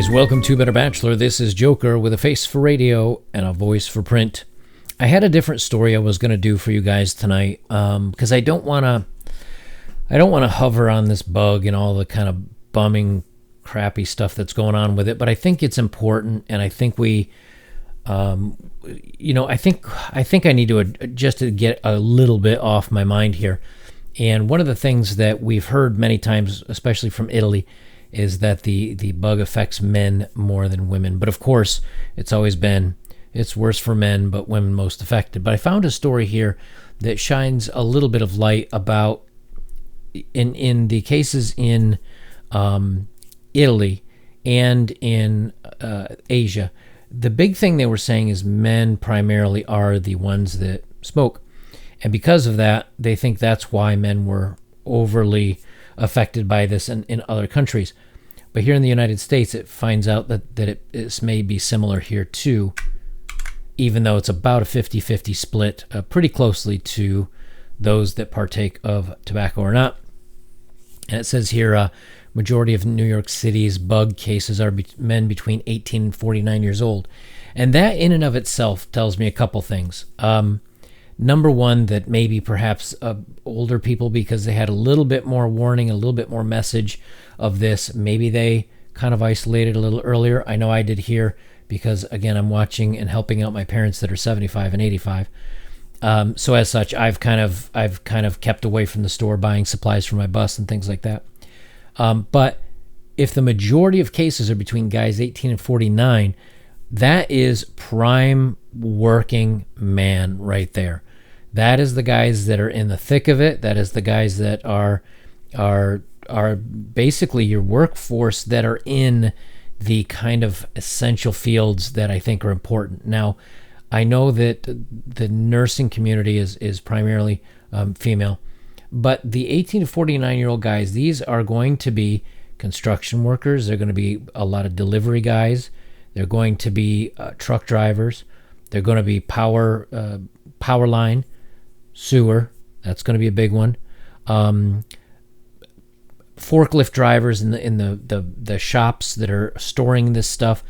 Greetings, welcome to Better Bachelor. This is Joker with a face for radio and a voice for print. I had a different story I was going to do for you guys tonight because I don't want to hover on this bug and all the kind of bumming, crappy stuff that's going on with it. But I think it's important, and I think I think I need to just to get a little bit off my mind here. And one of the things that we've heard many times, especially from Italy, is that the bug affects men more than women. But of course, it's always been, it's worse for men, but women most affected. But I found a story here that shines a little bit of light about in the cases in Italy and in Asia. The big thing they were saying is men primarily are the ones that smoke. And because of that, they think that's why men were overly affected by this in other countries. But here in the United States, it finds out that it may be similar here too, even though it's about a 50-50 split, pretty closely to those that partake of tobacco or not. And it says here, majority of New York City's bug cases are men between 18 and 49 years old. And that in and of itself tells me a couple things. Number one, that maybe perhaps older people, because they had a little bit more warning, a little bit more message of this, maybe they kind of isolated a little earlier. I know I did here because, again, I'm watching and helping out my parents that are 75 and 85. So as such, I've kind of kept away from the store buying supplies for my bus and things like that. But if the majority of cases are between guys 18 and 49, that is prime working man right there. That is the guys that are in the thick of it. That is the guys that are basically your workforce, that are in the kind of essential fields that I think are important. Now, I know that the nursing community is primarily female, but the 18 to 49-year-old guys, these are going to be construction workers. They're going to be a lot of delivery guys. They're going to be truck drivers. They're going to be power line, sewer. That's going to be a big one. Forklift drivers in the shops that are storing this stuff.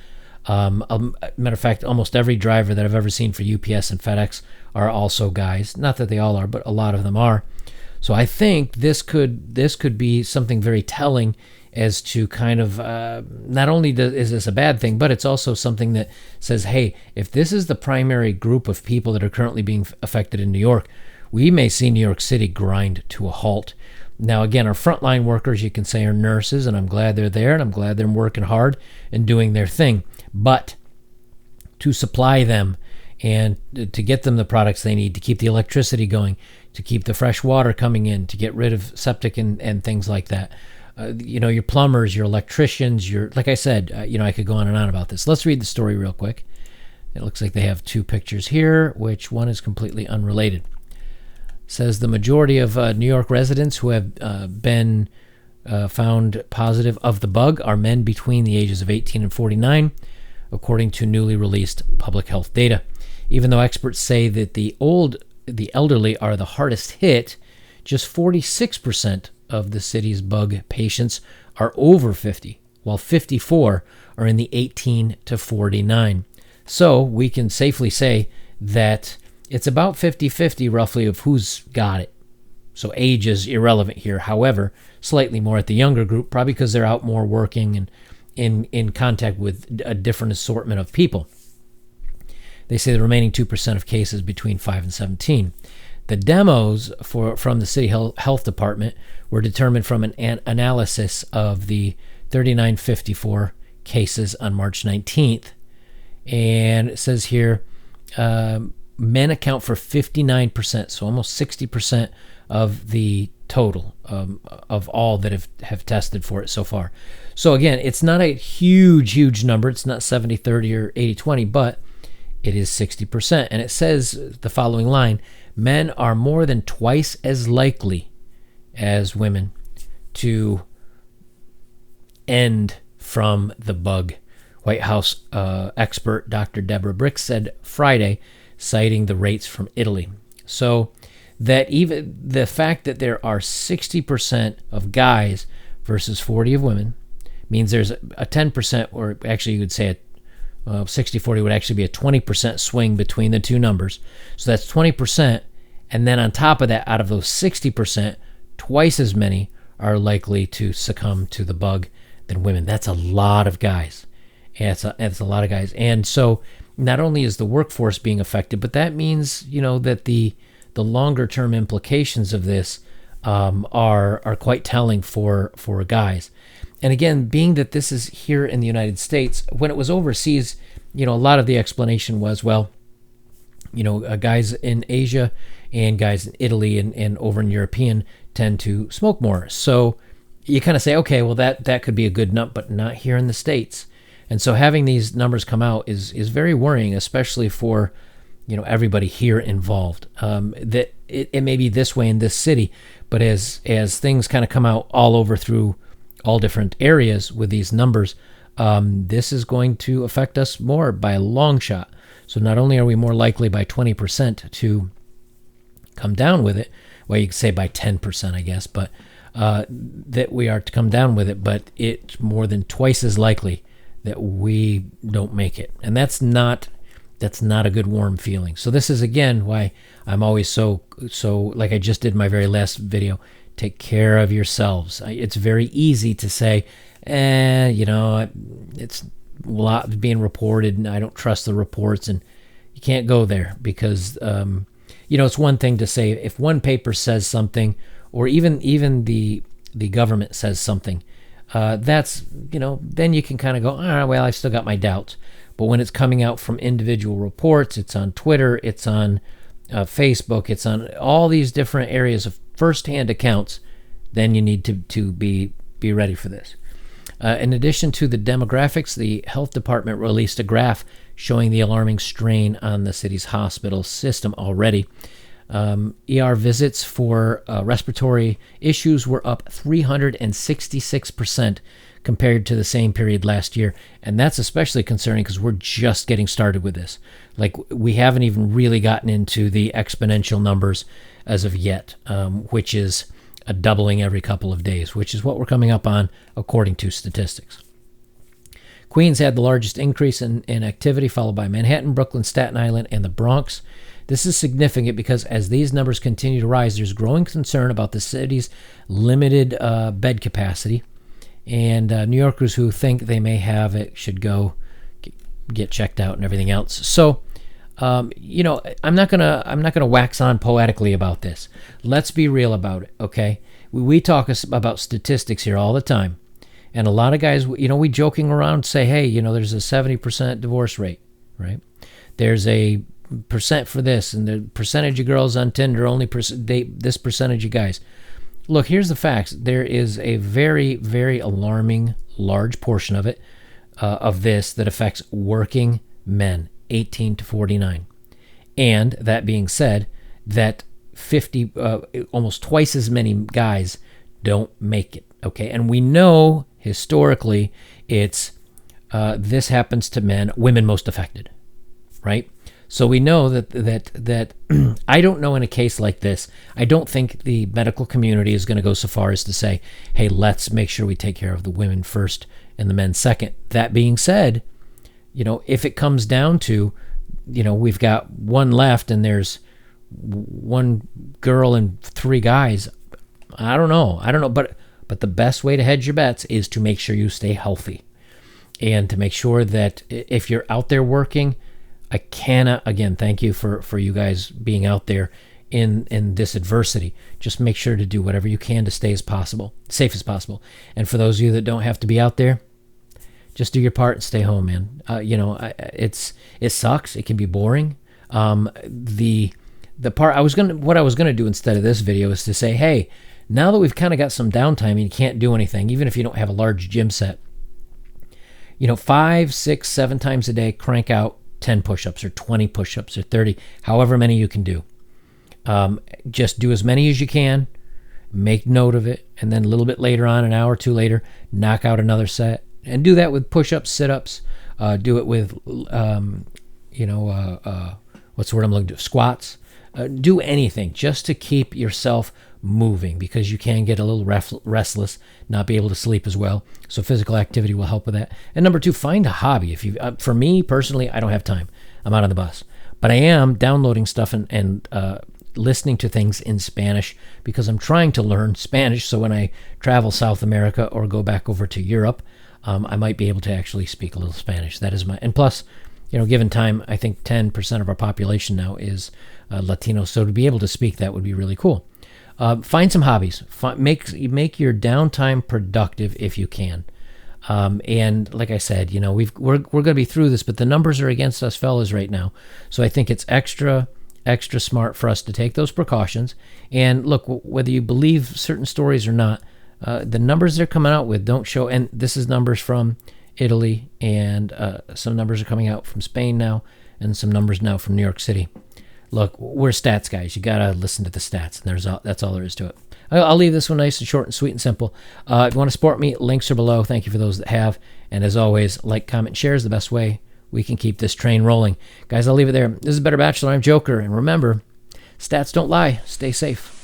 Matter of fact, almost every driver that I've ever seen for UPS and FedEx are also guys. Not that they all are, but a lot of them are. So I think this could be something very telling as to kind of not only is this a bad thing, but it's also something that says, hey, if this is the primary group of people that are currently being affected in New York, we may see New York City grind to a halt. Now, again, our frontline workers, you can say, are nurses, and I'm glad they're there, and I'm glad they're working hard and doing their thing. But to supply them and to get them the products they need, to keep the electricity going, to keep the fresh water coming in, to get rid of septic and things like that. Your plumbers, your electricians, like I said, I could go on and on about this. Let's read the story real quick. It looks like they have two pictures here, which one is completely unrelated. It says the majority of New York residents who have been found positive of the bug are men between the ages of 18 and 49, according to newly released public health data. Even though experts say that the elderly are the hardest hit, just 46% of the city's bug patients are over 50, while 54 are in the 18 to 49. So we can safely say that it's about 50-50 roughly of who's got it. So age is irrelevant here. However, slightly more at the younger group, probably because they're out more working and in contact with a different assortment of people. They say the remaining 2% of cases between 5 and 17. The demos from the city health department were determined from an analysis of the 3954 cases on March 19th. And it says here, men account for 59%, so almost 60% of the total of all that have tested for it so far. So again, it's not a huge number. It's not 70-30 or 80-20, but it is 60%. And it says the following line: men are more than twice as likely as women to end from the bug. White House expert Dr. Deborah Brick said Friday, citing the rates from Italy. So that even the fact that there are 60% of guys versus 40 of women means there's a 10%, or actually you would say 60-40 would actually be a 20% swing between the two numbers. So that's 20. And then on top of that, out of those 60%, twice as many are likely to succumb to the bug than women. That's a lot of guys. And it's a lot of guys. And so not only is the workforce being affected, but that means, that the longer term implications of this are quite telling for guys. And again, being that this is here in the United States, when it was overseas, a lot of the explanation was, well, guys in Asia and guys in Italy and over in European tend to smoke more. So you kind of say, okay, well, that could be a good nut, but not here in the States. And so having these numbers come out is very worrying, especially for, everybody here involved. That it may be this way in this city, but as things kind of come out all over through all different areas with these numbers, this is going to affect us more by a long shot. So not only are we more likely by 20% to come down with it, well, you could say by 10%, I guess, but that we are to come down with it, but it's more than twice as likely that we don't make it. And that's not a good warm feeling. So this is, again, why I'm always so like I just did in my very last video, take care of yourselves. It's very easy to say, it's a lot being reported and I don't trust the reports, and you can't go there because, it's one thing to say if one paper says something, or even the government says something, that's, then you can kind of go, well, I still got my doubts. But when it's coming out from individual reports, it's on Twitter, it's on Facebook, it's on all these different areas of firsthand accounts, then you need to be ready for this. In addition to the demographics, the health department released a graph showing the alarming strain on the city's hospital system already. ER visits for respiratory issues were up 366% compared to the same period last year. And that's especially concerning because we're just getting started with this. Like, we haven't even really gotten into the exponential numbers as of yet, which is a doubling every couple of days, which is what we're coming up on according to statistics. Queens had the largest increase in activity, followed by Manhattan, Brooklyn, Staten Island, and the Bronx. This is significant because as these numbers continue to rise, there's growing concern about the city's limited bed capacity. And New Yorkers who think they may have it should go get checked out and everything else. So, I'm not gonna wax on poetically about this. Let's be real about it, okay? We talk about statistics here all the time, and a lot of guys, we joking around say, hey, there's a 70% divorce rate, right? There's a percent for this, and the percentage of girls on Tinder only date this percentage of guys. Look, here's the facts. There is a very, very alarming large portion of it, of this, that affects working men, 18 to 49. And that being said, that almost twice as many guys don't make it. Okay, and we know historically it's this happens to men, women most affected, right? So we know that I don't know in a case like this, I don't think the medical community is going to go so far as to say, hey, let's make sure we take care of the women first and the men second. That being said, if it comes down to, we've got one left and there's one girl and three guys, I don't know, but the best way to hedge your bets is to make sure you stay healthy and to make sure that if you're out there working, I cannot, again, thank you for you guys being out there in this adversity. Just make sure to do whatever you can to stay safe as possible. And for those of you that don't have to be out there, just do your part and stay home, man. It sucks. It can be boring. The part what I was gonna do instead of this video is to say, hey, now that we've kind of got some downtime and you can't do anything, even if you don't have a large gym set, 5, 6, 7 times a day, crank out 10 push-ups or 20 push-ups or 30, however many you can do. Just do as many as you can, make note of it, and then a little bit later on, an hour or two later, knock out another set. And do that with push-ups, sit-ups, do it with, what's the word I'm looking to, squats. Do anything just to keep yourself moving, because you can get a little restless, not be able to sleep as well. So physical activity will help with that. And number 2, find a hobby. If you, for me personally, I don't have time. I'm out on the bus, but I am downloading stuff and listening to things in Spanish, because I'm trying to learn Spanish. So when I travel South America or go back over to Europe, I might be able to actually speak a little Spanish. That is my, and plus, given time, I think 10% of our population now is Latino. So to be able to speak that would be really cool. Find some hobbies. Make your downtime productive if you can. And like I said, we're going to be through this, but the numbers are against us fellas right now. So I think it's extra smart for us to take those precautions. And look, whether you believe certain stories or not, the numbers they're coming out with don't show. And this is numbers from Italy, and some numbers are coming out from Spain now, and some numbers now from New York City. Look, we're stats guys. You got to listen to the stats, and that's all there is to it. I'll leave this one nice and short and sweet and simple. If you want to support me, links are below. Thank you for those that have. And as always, like, comment, share is the best way we can keep this train rolling. Guys, I'll leave it there. This is Better Bachelor. I'm Joker. And remember, stats don't lie. Stay safe.